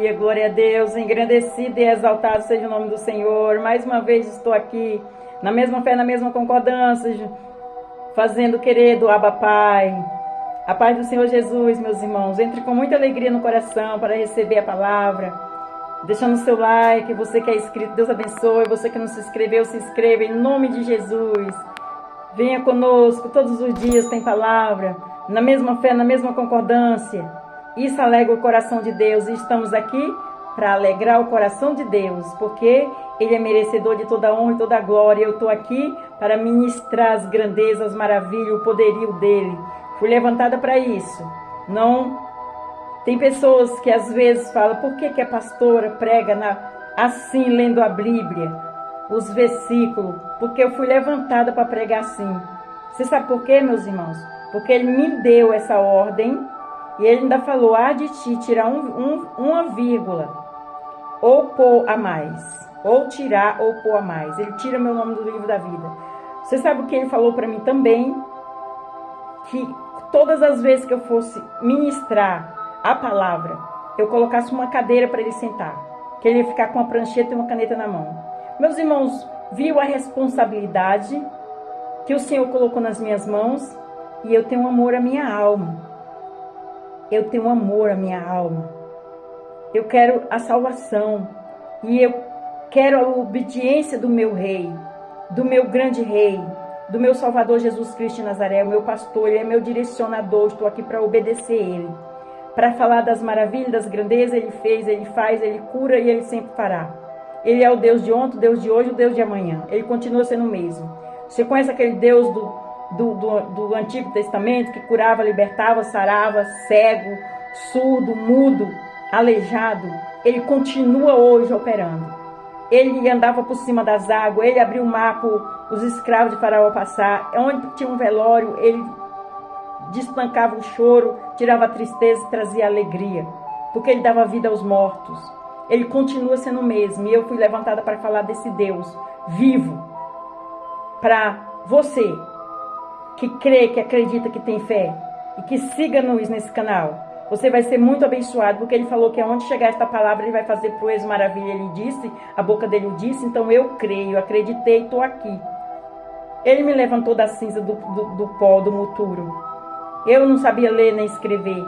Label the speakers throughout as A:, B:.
A: Aleluia, glória a Deus, engrandecido e exaltado seja o nome do Senhor. Mais uma vez estou aqui, na mesma fé, na mesma concordância, fazendo querer do Abba Pai. A paz do Senhor Jesus, meus irmãos, entre com muita alegria no coração para receber a palavra, deixando o seu like. Você que é inscrito, Deus abençoe. Você que não se inscreveu, se inscreva em nome de Jesus. Venha conosco, todos os dias tem palavra, na mesma fé, na mesma concordância. Isso alegra o coração de Deus, e estamos aqui para alegrar o coração de Deus, porque Ele é merecedor de toda honra e toda glória. Eu estou aqui para ministrar as grandezas, as maravilhas, o poderio dEle. Fui levantada para isso. Não tem pessoas que às vezes falam, por que a pastora prega assim, lendo a Bíblia, os versículos? Porque eu fui levantada para pregar assim. Você sabe por quê, meus irmãos? Porque Ele me deu essa ordem. E Ele ainda falou, há de ti tirar uma vírgula, ou pôr a mais, ou tirar ou pôr a mais. Ele tira meu nome do livro da vida. Você sabe o que Ele falou para mim também? Que todas as vezes que eu fosse ministrar a palavra, eu colocasse uma cadeira para Ele sentar. Que Ele ia ficar com uma prancheta e uma caneta na mão. Meus irmãos, viu a responsabilidade que o Senhor colocou nas minhas mãos? E eu tenho amor à minha alma. Eu tenho amor à minha alma. Eu quero a salvação. E eu quero a obediência do meu rei, do meu grande rei, do meu Salvador Jesus Cristo de Nazaré, o meu pastor. Ele é meu direcionador. Estou aqui para obedecer Ele. Para falar das maravilhas, das grandezas. Ele fez, Ele faz, Ele cura e Ele sempre fará. Ele é o Deus de ontem, o Deus de hoje, o Deus de amanhã. Ele continua sendo o mesmo. Você conhece aquele Deus do Antigo Testamento, que curava, libertava, sarava, cego, surdo, mudo, aleijado? Ele continua hoje operando. Ele andava por cima das águas, ele abriu o mar para os escravos de Faraó passar. Onde tinha um velório, ele destancava o choro, tirava a tristeza e trazia alegria, porque ele dava vida aos mortos. Ele continua sendo o mesmo, e eu fui levantada para falar desse Deus vivo, para você que crê, que acredita, que tem fé, e que siga-nos nesse canal. Você vai ser muito abençoado, porque Ele falou que aonde chegar esta palavra, Ele vai fazer proeza, maravilha. Ele disse, a boca dele disse, então eu creio, acreditei, estou aqui. Ele me levantou da cinza, do pó, do muturo. Eu não sabia ler nem escrever,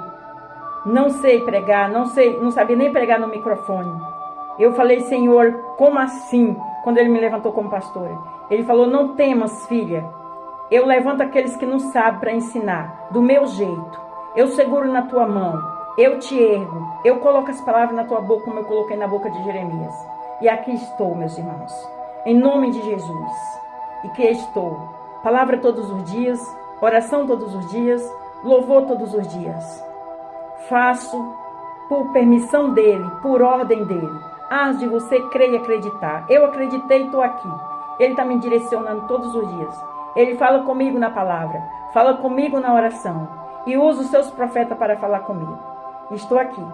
A: não sei pregar, não sabia nem pregar no microfone. Eu falei, Senhor, como assim? Quando Ele me levantou como pastora, Ele falou, não temas, filha. Eu levanto aqueles que não sabem para ensinar, do meu jeito. Eu seguro na tua mão, eu te ergo, eu coloco as palavras na tua boca, como eu coloquei na boca de Jeremias. E aqui estou, meus irmãos, em nome de Jesus. E que estou. Palavra todos os dias, oração todos os dias, louvor todos os dias. Faço por permissão dEle, por ordem dEle. As de você crer e acreditar. Eu acreditei e estou aqui. Ele está me direcionando todos os dias. Ele fala comigo na palavra, fala comigo na oração, e usa os seus profetas para falar comigo. Estou aqui,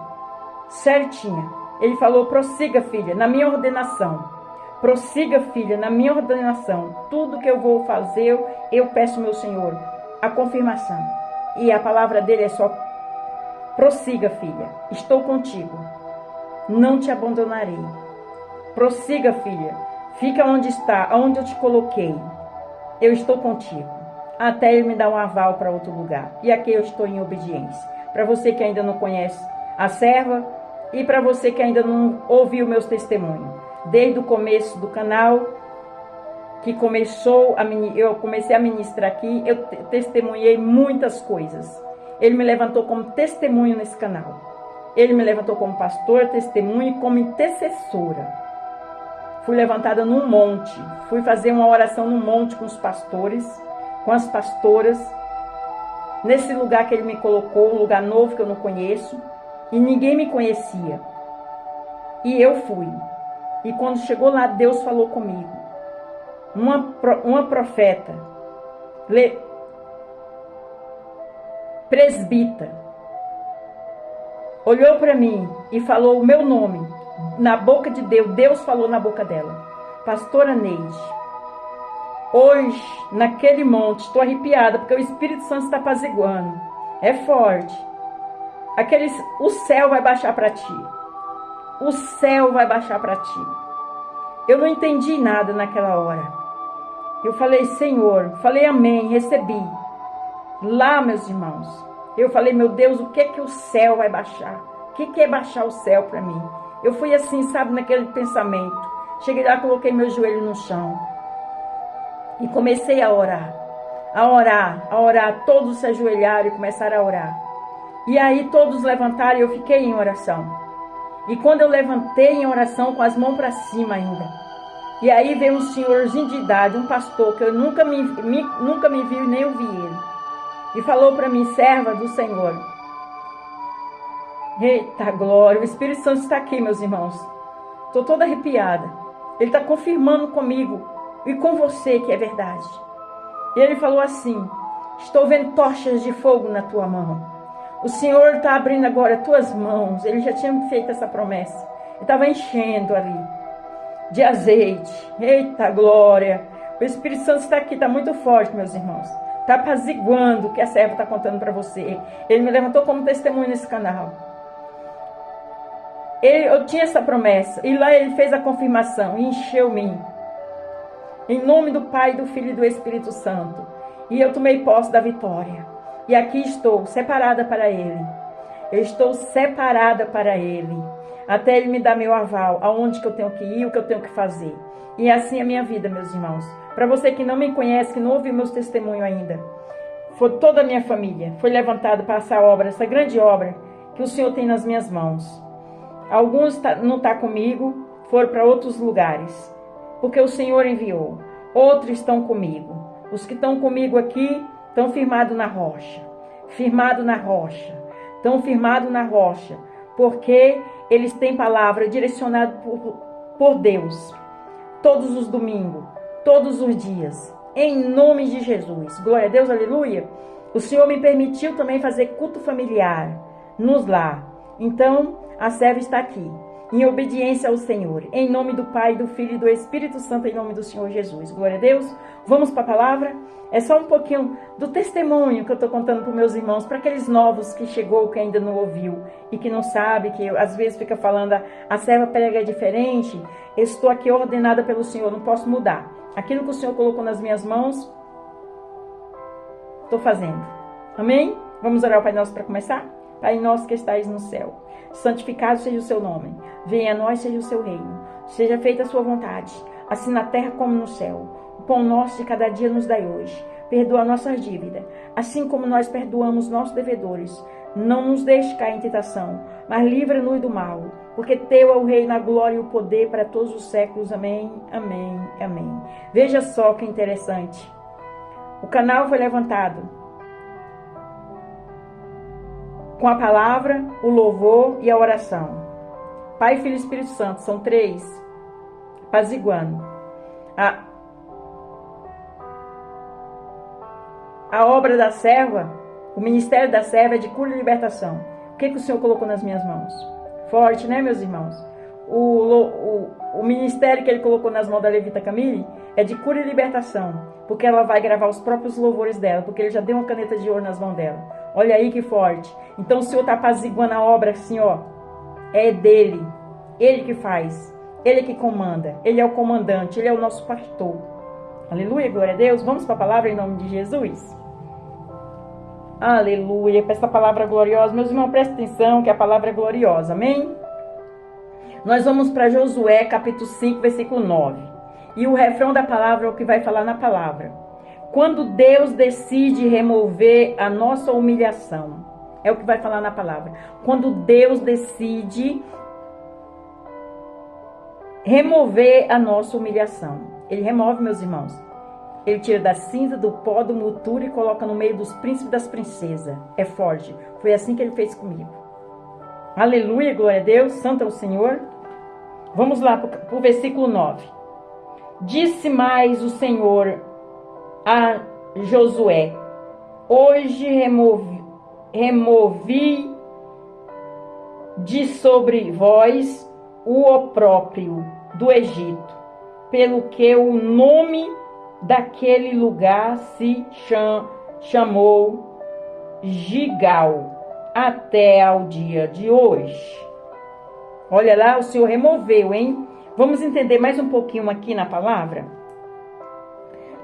A: certinha. Ele falou, prossiga, filha, na minha ordenação. Prossiga, filha, na minha ordenação. Tudo que eu vou fazer, eu peço, meu Senhor, a confirmação. E a palavra dele é só, prossiga, filha, estou contigo. Não te abandonarei. Prossiga, filha, fica onde está, onde eu te coloquei. Eu estou contigo, até Ele me dar um aval para outro lugar. E aqui eu estou em obediência. Para você que ainda não conhece a serva, e para você que ainda não ouviu meus testemunhos. Desde o começo do canal, que eu comecei a ministrar aqui, eu testemunhei muitas coisas. Ele me levantou como testemunho nesse canal. Ele me levantou como pastor, testemunho e como intercessora. Fui levantada num monte, fui fazer uma oração num monte com os pastores, com as pastoras, nesse lugar que Ele me colocou, um lugar novo que eu não conheço, e ninguém me conhecia. E eu fui. E quando chegou lá, Deus falou comigo. Uma profeta, presbita, olhou para mim e falou o meu nome. Na boca de Deus, Deus falou na boca dela, pastora Neide, hoje, naquele monte, estou arrepiada, porque o Espírito Santo está apaziguando, é forte, o céu vai baixar para ti, o céu vai baixar para ti. Eu não entendi nada naquela hora. Eu falei, Senhor, falei amém, recebi. Lá, meus irmãos, eu falei, meu Deus, o que é que o céu vai baixar? O que é baixar o céu para mim? Eu fui assim, sabe, naquele pensamento. Cheguei lá, coloquei meu joelho no chão. E comecei a orar. A orar, a orar. Todos se ajoelharam e começaram a orar. E aí todos levantaram e eu fiquei em oração. E quando eu levantei em oração, com as mãos para cima ainda. E aí veio um senhorzinho de idade, um pastor, que eu nunca me vi e nem ouvi ele. E falou para mim, serva do Senhor. Eita glória, o Espírito Santo está aqui, meus irmãos. Estou toda arrepiada. Ele está confirmando comigo e com você que é verdade. E ele falou assim, estou vendo tochas de fogo na tua mão. O Senhor está abrindo agora tuas mãos. Ele já tinha feito essa promessa. Ele estava enchendo ali de azeite. Eita glória. O Espírito Santo está aqui, está muito forte, meus irmãos. Está apaziguando o que a serva está contando para você. Ele me levantou como testemunho nesse canal. Eu tinha essa promessa. E lá ele fez a confirmação. E encheu-me. Em nome do Pai, do Filho e do Espírito Santo. E eu tomei posse da vitória. E aqui estou, separada para Ele. Eu estou separada para Ele. Até Ele me dar meu aval. Aonde que eu tenho que ir, o que eu tenho que fazer. E assim é a minha vida, meus irmãos. Para você que não me conhece, que não ouviu meus testemunhos ainda. Foi toda a minha família. Foi levantada para essa obra, essa grande obra que o Senhor tem nas minhas mãos. Alguns não estão comigo, foram para outros lugares. Porque o Senhor enviou. Outros estão comigo. Os que estão comigo aqui estão firmados na rocha. Firmados na rocha. Estão firmados na rocha. Porque eles têm palavra direcionada por Deus. Todos os domingos. Todos os dias. Em nome de Jesus. Glória a Deus, aleluia. O Senhor me permitiu também fazer culto familiar. Nos lar. Então, a serva está aqui. Em obediência ao Senhor, em nome do Pai, do Filho e do Espírito Santo, em nome do Senhor Jesus. Glória a Deus. Vamos para a palavra? É só um pouquinho do testemunho que eu estou contando para os meus irmãos, para aqueles novos que chegou, que ainda não ouviu e que não sabe, que às vezes fica falando, a serva prega diferente. Eu estou aqui ordenada pelo Senhor, não posso mudar. Aquilo que o Senhor colocou nas minhas mãos, estou fazendo. Amém? Vamos orar ao Pai Nosso para começar? Pai nosso que estais no céu, santificado seja o seu nome. Venha a nós, seja o seu reino. Seja feita a sua vontade, assim na terra como no céu. O pão nosso de cada dia nos dai hoje. Perdoa nossas dívidas, assim como nós perdoamos nossos devedores. Não nos deixe cair em tentação, mas livra-nos do mal. Porque teu é o reino, a glória e o poder para todos os séculos. Amém, amém, amém. Veja só que interessante. O canal foi levantado com a palavra, o louvor e a oração. Pai, Filho e Espírito Santo, são três. Apaziguando. A obra da serva, o ministério da serva é de cura e libertação. O que o Senhor colocou nas minhas mãos? Forte, né, meus irmãos? O ministério que Ele colocou nas mãos da Levita Camille é de cura e libertação. Porque ela vai gravar os próprios louvores dela. Porque Ele já deu uma caneta de ouro nas mãos dela. Olha aí que forte. Então o Senhor está apaziguando a obra assim, ó. É dele. Ele que faz. Ele que comanda. Ele é o comandante. Ele é o nosso pastor. Aleluia, glória a Deus. Vamos para a palavra em nome de Jesus. Aleluia. Para essa palavra gloriosa. Meus irmãos, prestem atenção que a palavra é gloriosa. Amém? Nós vamos para Josué, capítulo 5, versículo 9. E o refrão da palavra é o que vai falar na palavra. Quando Deus decide remover a nossa humilhação. É o que vai falar na palavra. Quando Deus decide remover a nossa humilhação. Ele remove, meus irmãos. Ele tira da cinza, do pó, do muturo e coloca no meio dos príncipes e das princesas. É forte. Foi assim que Ele fez comigo. Aleluia, glória a Deus. Santo é o Senhor. Vamos lá para o versículo 9. Disse mais o Senhor a Josué: hoje removi de sobre vós o opróbrio do Egito, pelo que o nome daquele lugar se chamou Gigal até ao dia de hoje. Olha lá, o Senhor removeu, hein? Vamos entender mais um pouquinho aqui na palavra?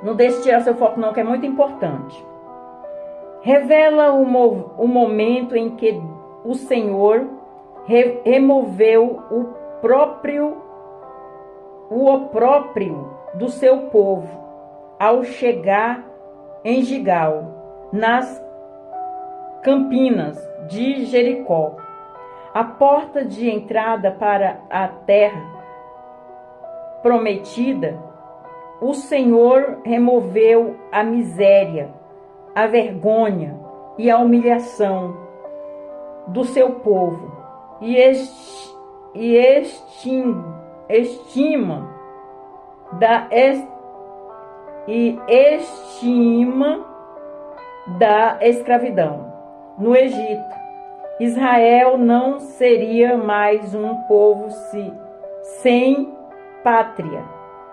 A: Não deixe de tirar seu foco não, que é muito importante. Revela o momento em que o Senhor removeu o opróprio do seu povo ao chegar em Gigal, nas campinas de Jericó, a porta de entrada para a terra prometida. O Senhor removeu a miséria, a vergonha e a humilhação do seu povo e estima da escravidão no Egito. Israel não seria mais um povo sem pátria.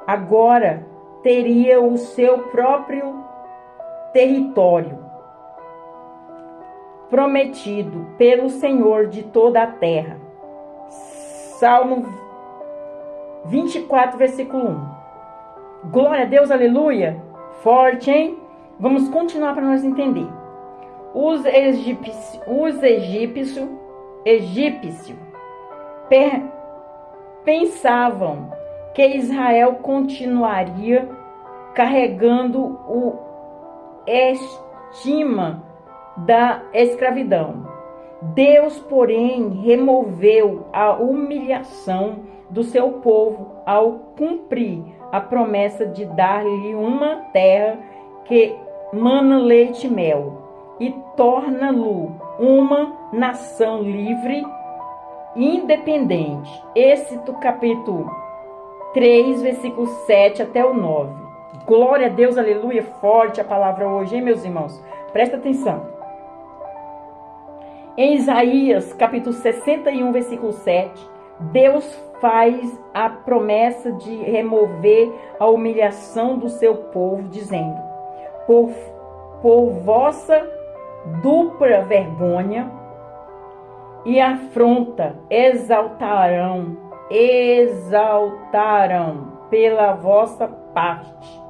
A: Agora teria o seu próprio território, prometido pelo Senhor de toda a terra. Salmo 24, versículo 1. Glória a Deus, aleluia. Forte, hein? Vamos continuar para nós entender. Os egípcios pensavam que Israel continuaria carregando o estigma da escravidão. Deus, porém, removeu a humilhação do seu povo ao cumprir a promessa de dar-lhe uma terra que mana leite e mel, e torna-lo uma nação livre e independente. Êxodo capítulo 3, versículo 7 até o 9. Glória a Deus, aleluia. Forte a palavra hoje, hein, meus irmãos? Presta atenção. Em Isaías capítulo 61, versículo 7, Deus faz a promessa de remover a humilhação do seu povo, dizendo: por vossa dupla vergonha e afronta exaltarão pela vossa parte,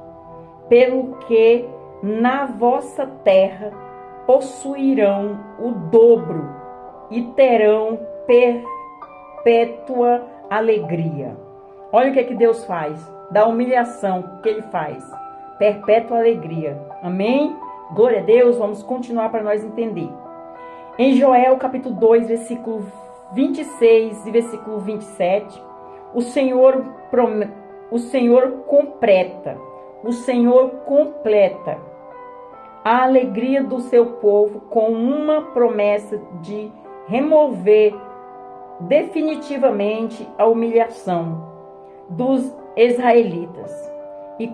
A: pelo que na vossa terra possuirão o dobro e terão perpétua alegria. Olha o que Deus faz, da humilhação que Ele faz, perpétua alegria. Amém? Glória a Deus. Vamos continuar para nós entender. Em Joel capítulo 2, versículo 26 e versículo 27, o Senhor completa a alegria do seu povo com uma promessa de remover definitivamente a humilhação dos israelitas. E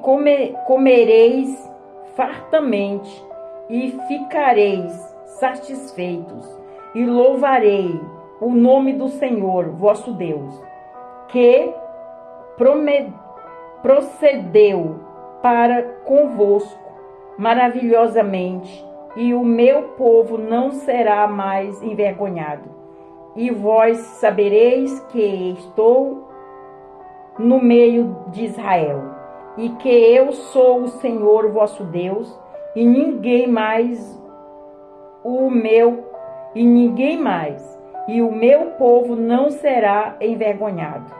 A: comereis fartamente e ficareis satisfeitos, e louvarei o nome do Senhor vosso Deus, que procedeu para convosco maravilhosamente, e o meu povo não será mais envergonhado. E vós sabereis que estou no meio de Israel, e que eu sou o Senhor vosso Deus, e ninguém mais, e o meu povo não será envergonhado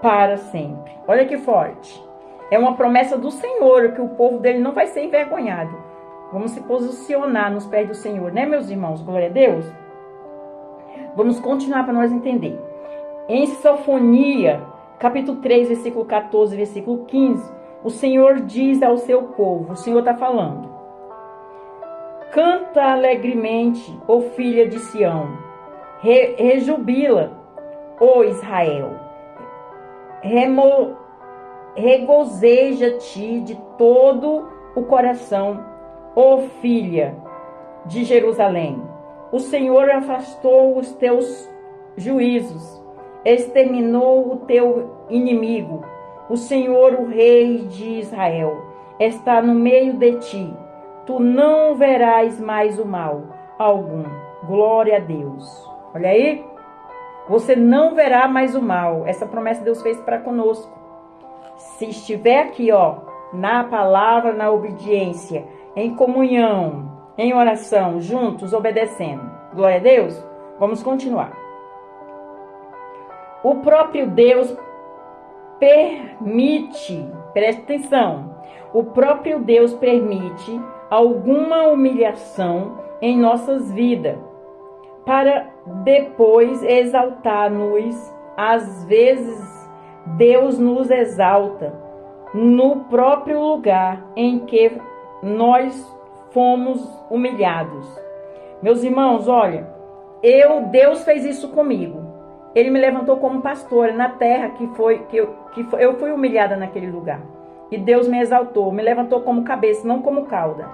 A: para sempre. Olha que forte. É uma promessa do Senhor, que o povo dele não vai ser envergonhado. Vamos se posicionar nos pés do Senhor, né, meus irmãos? Glória a Deus. Vamos continuar para nós entender. Em Sofonia, capítulo 3, versículo 14, versículo 15, o Senhor diz ao seu povo, o Senhor está falando: canta alegremente, ó filha de Sião, rejubila, ó Israel, regozeja-te de todo o coração, ó filha de Jerusalém. O Senhor afastou os teus juízos, exterminou o teu inimigo. O Senhor, o Rei de Israel, está no meio de ti. Tu não verás mais o mal algum. Glória a Deus. Olha aí. Você não verá mais o mal. Essa promessa Deus fez para conosco. Se estiver aqui, ó, na palavra, na obediência, em comunhão, em oração, juntos, obedecendo. Glória a Deus. Vamos continuar. O próprio Deus permite, preste atenção, o próprio Deus permite alguma humilhação em nossas vidas, para depois exaltar-nos. Às vezes, Deus nos exalta no próprio lugar em que nós fomos humilhados. Meus irmãos, olha, Deus fez isso comigo. Ele me levantou como pastora na terra eu fui humilhada naquele lugar. E Deus me exaltou, me levantou como cabeça, não como cauda.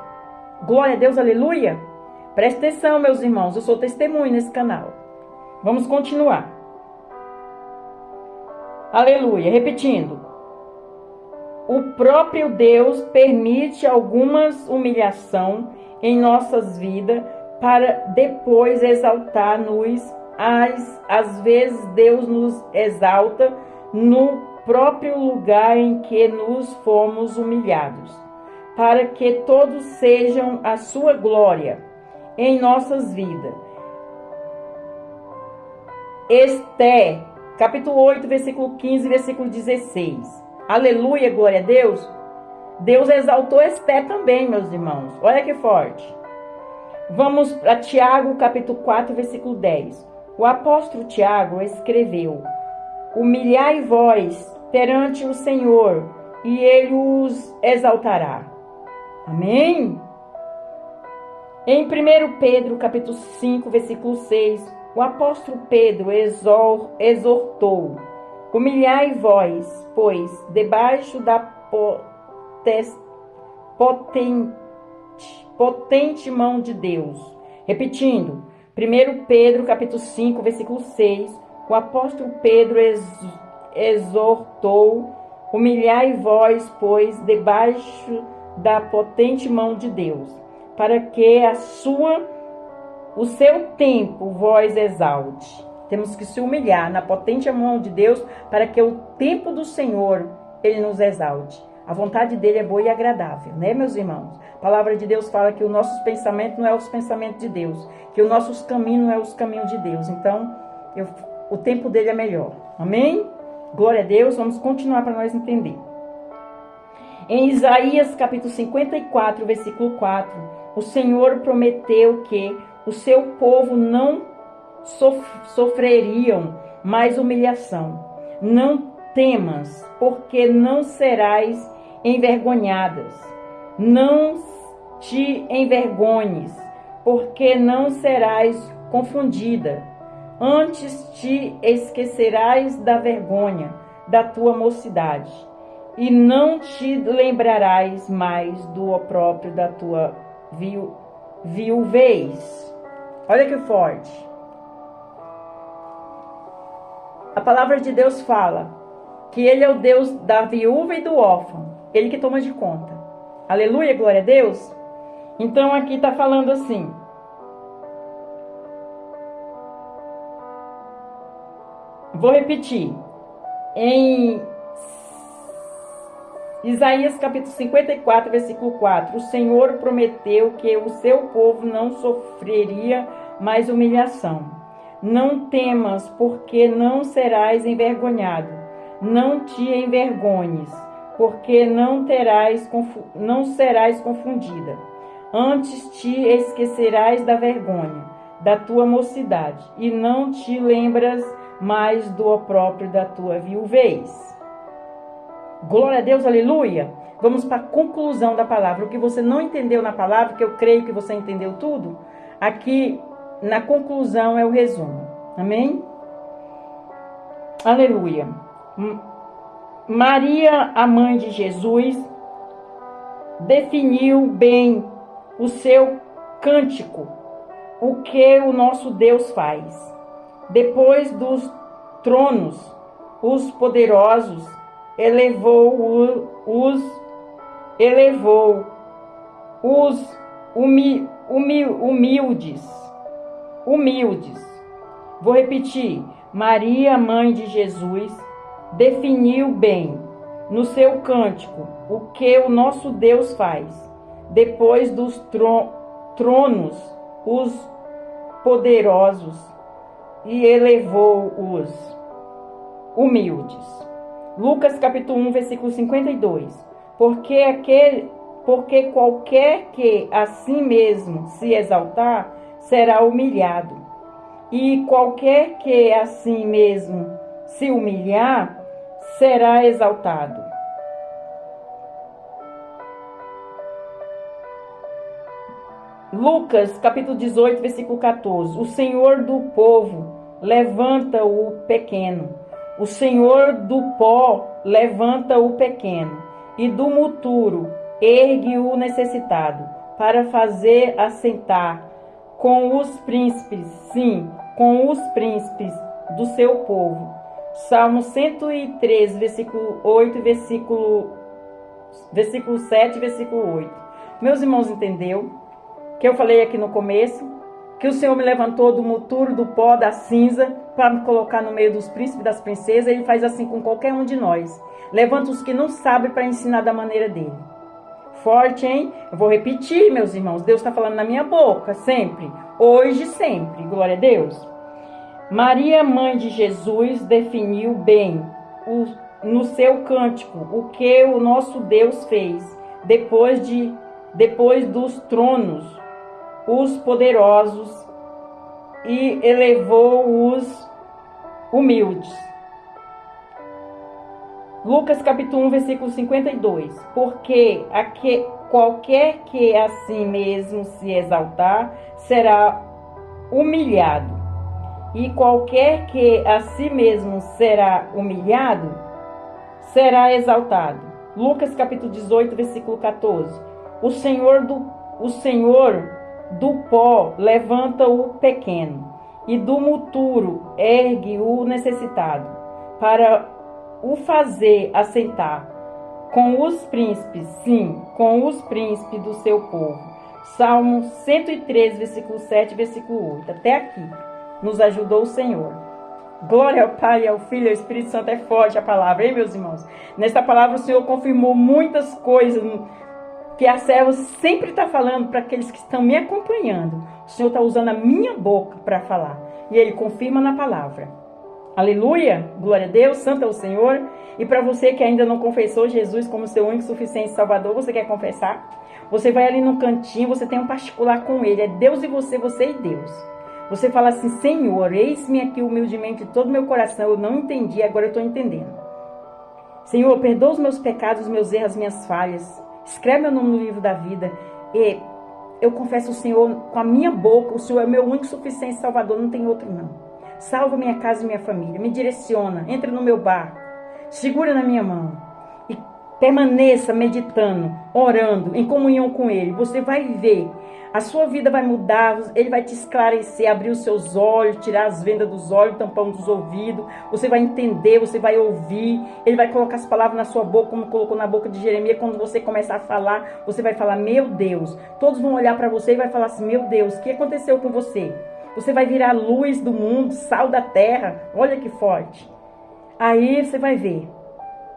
A: Glória a Deus, aleluia. Preste atenção, meus irmãos, eu sou testemunho nesse canal. Vamos continuar. Aleluia, repetindo. O próprio Deus permite algumas humilhações em nossas vidas para depois exaltar-nos. Às vezes Deus nos exalta no próprio lugar em que nos fomos humilhados, para que todos sejam a sua glória em nossas vidas. Esté, capítulo 8, versículo 15, versículo 16. Aleluia, glória a Deus. Deus exaltou Esté também, meus irmãos. Olha que forte. Vamos para Tiago, capítulo 4, versículo 10. O apóstolo Tiago escreveu: humilhai vós perante o Senhor, e ele os exaltará. Amém? Em 1 Pedro, capítulo 5, versículo 6, o apóstolo Pedro exortou: humilhai vós, pois, debaixo da potente mão de Deus. Repetindo, 1 Pedro, capítulo 5, versículo 6, o apóstolo Pedro exortou: humilhai vós, pois, debaixo da potente mão de Deus, para que o seu tempo vós exalte. Temos que se humilhar na potente mão de Deus, para que o tempo do Senhor, ele nos exalte. A vontade dele é boa e agradável, né, meus irmãos? A palavra de Deus fala que os nossos pensamentos não é os pensamentos de Deus, que os nossos caminhos não é os caminhos de Deus. Então, o tempo dele é melhor. Amém? Glória a Deus. Vamos continuar para nós entender. Em Isaías, capítulo 54, versículo 4, o Senhor prometeu que o seu povo não sofreriam mais humilhação. Não temas, porque não serás envergonhadas. Não te envergonhes, porque não serás confundida. Antes te esquecerás da vergonha da tua mocidade, e não te lembrarás mais do opróbrio da tua viuvez. Olha que forte. A palavra de Deus fala que ele é o Deus da viúva e do órfão. Ele que toma de conta. Aleluia, glória a Deus. Então aqui está falando assim: vou repetir. Em Isaías capítulo 54, versículo 4. O Senhor prometeu que o seu povo não sofreria mais humilhação. Não temas, porque não serás envergonhado. Não te envergonhes, porque não serás confundida. Antes te esquecerás da vergonha da tua mocidade, e não te lembras mais do opróbrio da tua viuvez. Glória a Deus, aleluia. Vamos para a conclusão da palavra. O que você não entendeu na palavra, que eu creio que você entendeu tudo, aqui na conclusão é o resumo. Amém? Aleluia. Maria, a mãe de Jesus, definiu bem o seu cântico, o que o nosso Deus faz. Depois dos tronos, os poderosos, elevou os humildes. Vou repetir. Maria, mãe de Jesus, definiu bem no seu cântico o que o nosso Deus faz. Depois dos tronos, os poderosos, e elevou os humildes. Lucas capítulo 1, versículo 52. Porque qualquer que a si mesmo se exaltar, será humilhado. E qualquer que a si mesmo se humilhar, será exaltado. Lucas capítulo 18, versículo 14. O Senhor do povo levanta o pequeno. O Senhor do pó levanta o pequeno. E do muturo ergue o necessitado, para fazer assentar com os príncipes, sim, com os príncipes do seu povo. Salmo 103, versículo 8, versículo 7, versículo 8. Meus irmãos, entendeu? Que eu falei aqui no começo, que o Senhor me levantou do muturo, do pó, da cinza, para me colocar no meio dos príncipes e das princesas. Ele faz assim com qualquer um de nós. Levanta os que não sabem para ensinar da maneira dele. Forte, hein? Eu vou repetir, meus irmãos. Deus está falando na minha boca, sempre. Hoje, sempre. Glória a Deus. Maria, mãe de Jesus, definiu bem no seu cântico o que o nosso Deus fez. Depois dos tronos, os poderosos, e elevou os humildes. Lucas capítulo 1, versículo 52. Porque qualquer que a si mesmo se exaltar, será humilhado. E qualquer que a si mesmo será humilhado, será exaltado. Lucas capítulo 18, versículo 14. O Senhor do pó levanta o pequeno, e do muturo ergue o necessitado, para o fazer assentar com os príncipes, sim, com os príncipes do seu povo. Salmo 103, versículo 7, versículo 8. Até aqui nos ajudou o Senhor. Glória ao Pai, ao Filho e ao Espírito Santo. É forte a palavra, hein, meus irmãos? Nesta palavra o Senhor confirmou muitas coisas que a serva sempre está falando para aqueles que estão me acompanhando. O Senhor está usando a minha boca para falar. E Ele confirma na palavra. Aleluia! Glória a Deus, santo é o Senhor. E para você que ainda não confessou Jesus como seu único, suficiente Salvador, você quer confessar? Você vai ali no cantinho, você tem um particular com Ele. É Deus e você e Deus. Você fala assim: Senhor, eis-me aqui humildemente de todo o meu coração. Eu não entendi, agora eu estou entendendo. Senhor, perdoa os meus pecados, os meus erros, as minhas falhas. Escreve meu nome no livro da vida. E eu confesso ao Senhor com a minha boca: o Senhor é meu único, suficiente Salvador, não tem outro não. Salva minha casa e minha família, me direciona, entra no meu barco, segura na minha mão e permaneça meditando, orando, em comunhão com Ele. Você vai ver, a sua vida vai mudar, Ele vai te esclarecer, abrir os seus olhos, tirar as vendas dos olhos, tampão dos ouvidos. Você vai entender, você vai ouvir, Ele vai colocar as palavras na sua boca, como colocou na boca de Jeremias. Quando você começar a falar, você vai falar: meu Deus. Todos vão olhar para você e vai falar assim: meu Deus, o que aconteceu com você? Você vai virar luz do mundo, sal da terra. Olha que forte. Aí você vai ver.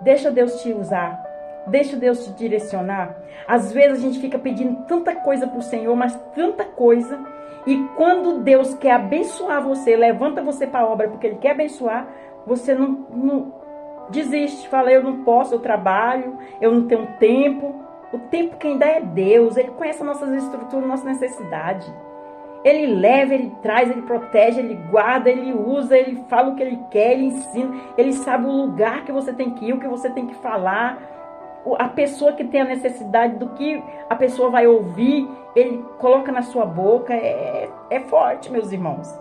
A: Deixa Deus te usar. Deixa Deus te direcionar. Às vezes a gente fica pedindo tanta coisa para o Senhor, mas tanta coisa. E quando Deus quer abençoar você, levanta você para a obra porque Ele quer abençoar, você não desiste. Fala: eu não posso, eu trabalho, eu não tenho tempo. O tempo quem dá é Deus. Ele conhece as nossas estruturas, nossa necessidade. Ele leva, Ele traz, Ele protege, Ele guarda, Ele usa, Ele fala o que Ele quer, Ele ensina. Ele sabe o lugar que você tem que ir, o que você tem que falar. A pessoa que tem a necessidade do que a pessoa vai ouvir, Ele coloca na sua boca. É forte, meus irmãos.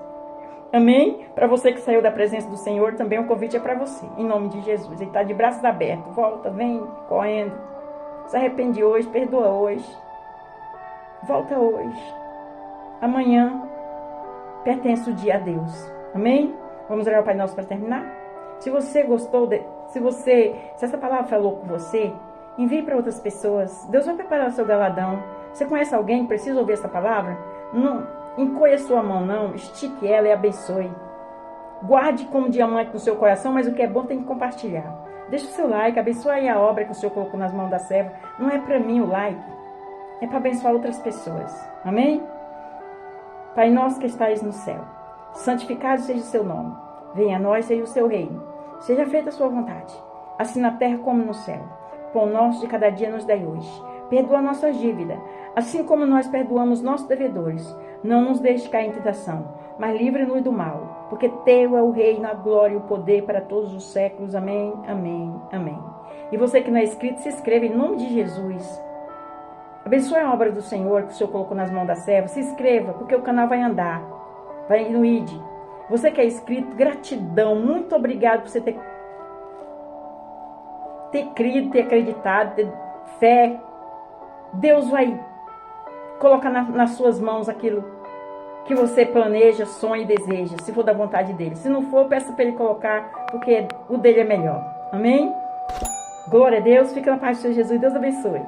A: Amém? Para você que saiu da presença do Senhor, também o convite é para você. Em nome de Jesus. Ele está de braços abertos. Volta, vem, correndo. Se arrepende hoje, perdoa hoje. Volta hoje. Amanhã pertence o dia a Deus. Amém? Vamos orar ao Pai Nosso para terminar? Se você gostou, se essa palavra falou com você, envie para outras pessoas. Deus vai preparar o seu galadão. Você conhece alguém que precisa ouvir essa palavra? Não encolha sua mão, não. Estique ela e abençoe. Guarde como diamante no seu coração, mas o que é bom tem que compartilhar. Deixa o seu like, abençoe aí a obra que o Senhor colocou nas mãos da serva. Não é para mim o like, é para abençoar outras pessoas. Amém? Pai nosso que estais no céu, santificado seja o seu nome. Venha a nós, seja o seu reino. Seja feita a sua vontade, assim na terra como no céu. Pão nosso de cada dia nos dai hoje. Perdoa a nossa dívida, assim como nós perdoamos nossos devedores. Não nos deixe cair em tentação, mas livre-nos do mal. Porque teu é o reino, a glória e o poder para todos os séculos. Amém, amém, amém. E você que não é inscrito, se inscreva em nome de Jesus. Abençoe a obra do Senhor que o Senhor colocou nas mãos da serva. Se inscreva, porque o canal vai andar. Vai no ID. Você que é inscrito, gratidão. Muito obrigado por você ter crido, ter acreditado, ter fé. Deus vai colocar nas suas mãos aquilo que você planeja, sonha e deseja, se for da vontade dele. Se não for, peça para ele colocar, porque o dele é melhor. Amém? Glória a Deus. Fica na paz do Senhor Jesus. Deus abençoe.